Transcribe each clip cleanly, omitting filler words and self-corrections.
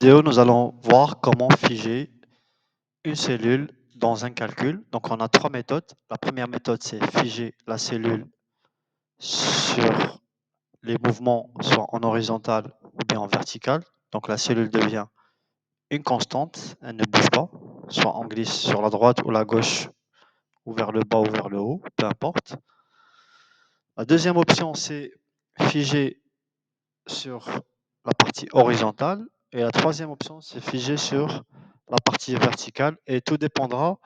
Vidéo, nous allons voir comment figer une cellule dans un calcul. Donc, on a trois méthodes. La première méthode, c'est figer la cellule sur les mouvements, soit en horizontal ou bien en vertical. Donc, la cellule devient une constante, elle ne bouge pas, soit on glisse sur la droite ou la gauche, ou vers le bas ou vers le haut, peu importe. La deuxième option, c'est figer sur la partie horizontale. Et la troisième option, c'est figer sur la partie verticale. Et tout dépendra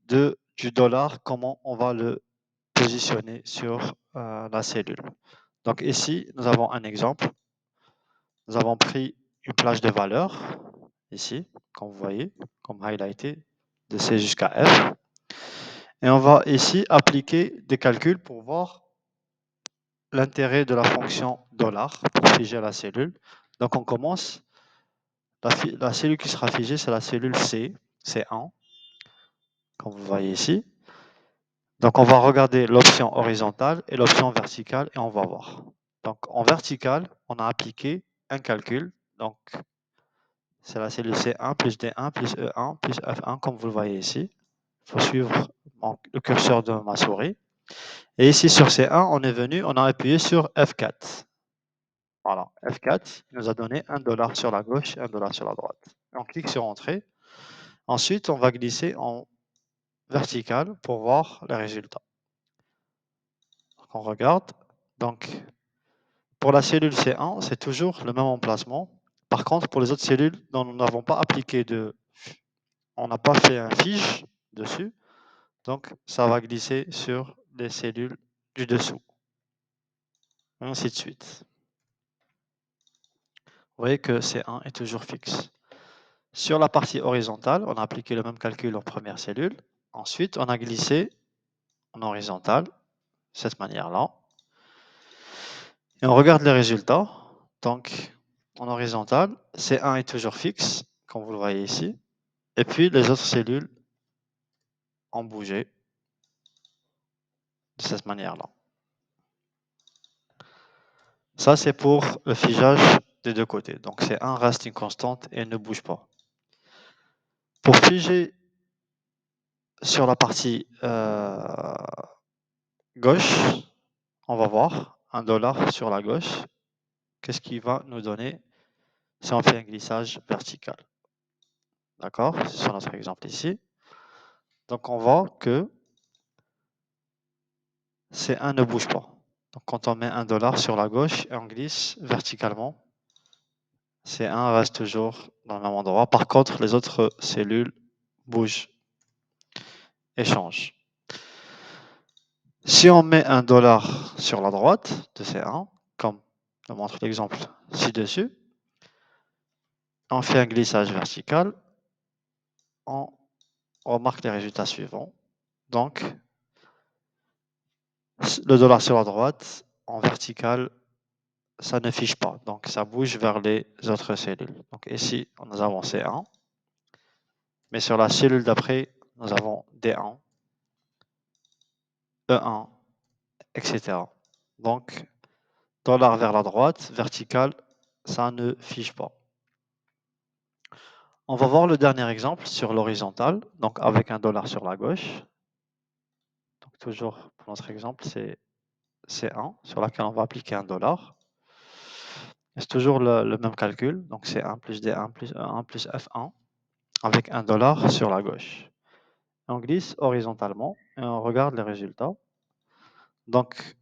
du dollar, comment on va le positionner sur la cellule. Donc ici, nous avons un exemple. Nous avons pris une plage de valeurs, ici, comme vous voyez, comme highlighté, de C jusqu'à F. Et on va ici appliquer des calculs pour voir l'intérêt de la fonction dollar pour figer la cellule. Donc on commence. La cellule qui sera figée, c'est la cellule C, C1, comme vous voyez ici. Donc, on va regarder l'option horizontale et l'option verticale et on va voir. Donc, en vertical, on a appliqué un calcul. Donc, c'est la cellule C1 plus D1 plus E1 plus F1, comme vous le voyez ici. Il faut suivre le curseur de ma souris. Et ici, sur C1, on est venu, on a appuyé sur F4. Voilà, F4 nous a donné $1 sur la gauche et $1 sur la droite. On clique sur Entrée. Ensuite, on va glisser en vertical pour voir les résultats. Donc, on regarde. Donc, pour la cellule C1, c'est toujours le même emplacement. Par contre, pour les autres cellules dont nous n'avons pas appliqué on n'a pas fait un fige dessus, donc ça va glisser sur les cellules du dessous. Et ainsi de suite. Vous voyez que C1 est toujours fixe. Sur la partie horizontale, on a appliqué le même calcul en première cellule. Ensuite, on a glissé en horizontal, de cette manière-là. Et on regarde les résultats. Donc, en horizontal, C1 est toujours fixe, comme vous le voyez ici. Et puis, les autres cellules ont bougé de cette manière-là. Ça, c'est pour le figeage des deux côtés. Donc, C1 reste une constante et ne bouge pas. Pour figer sur la partie gauche, on va voir $1 sur la gauche. Qu'est-ce qu'il va nous donner si on fait un glissage vertical? D'accord? C'est sur notre exemple ici. Donc, on voit que C1 ne bouge pas. Donc, quand on met $1 sur la gauche et on glisse verticalement, C1 reste toujours dans le même endroit. Par contre, les autres cellules bougent et changent. Si on met $1 sur la droite de C1, comme je montre l'exemple ci-dessus, on fait un glissage vertical, on remarque les résultats suivants. Donc, le dollar sur la droite, en vertical, ça ne fiche pas. Donc, ça bouge vers les autres cellules. Donc, ici, nous avons C1. Mais sur la cellule d'après, nous avons D1, E1, etc. Donc, dollar vers la droite, vertical, ça ne fiche pas. On va voir le dernier exemple sur l'horizontale, donc avec $1 sur la gauche. Donc, toujours pour notre exemple, c'est C1 sur laquelle on va appliquer $1. C'est toujours le même calcul, donc C1 plus D1 plus E1 plus F1 avec $1 sur la gauche. On glisse horizontalement et on regarde les résultats. Donc,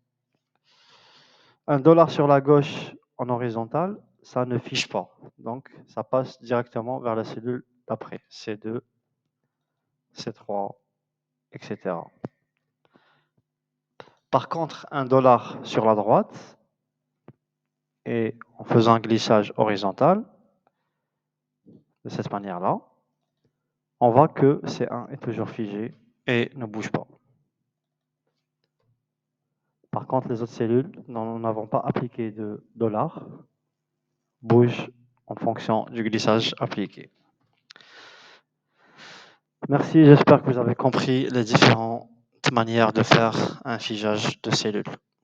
$1 sur la gauche en horizontal, ça ne fiche pas. Donc, ça passe directement vers la cellule d'après, C2, C3, etc. Par contre, $1 sur la droite, et en faisant un glissage horizontal, de cette manière-là, on voit que C1 est toujours figé et ne bouge pas. Par contre, les autres cellules dont nous n'avons pas appliqué de dollar bougent en fonction du glissage appliqué. Merci, j'espère que vous avez compris les différentes manières de faire un figeage de cellules.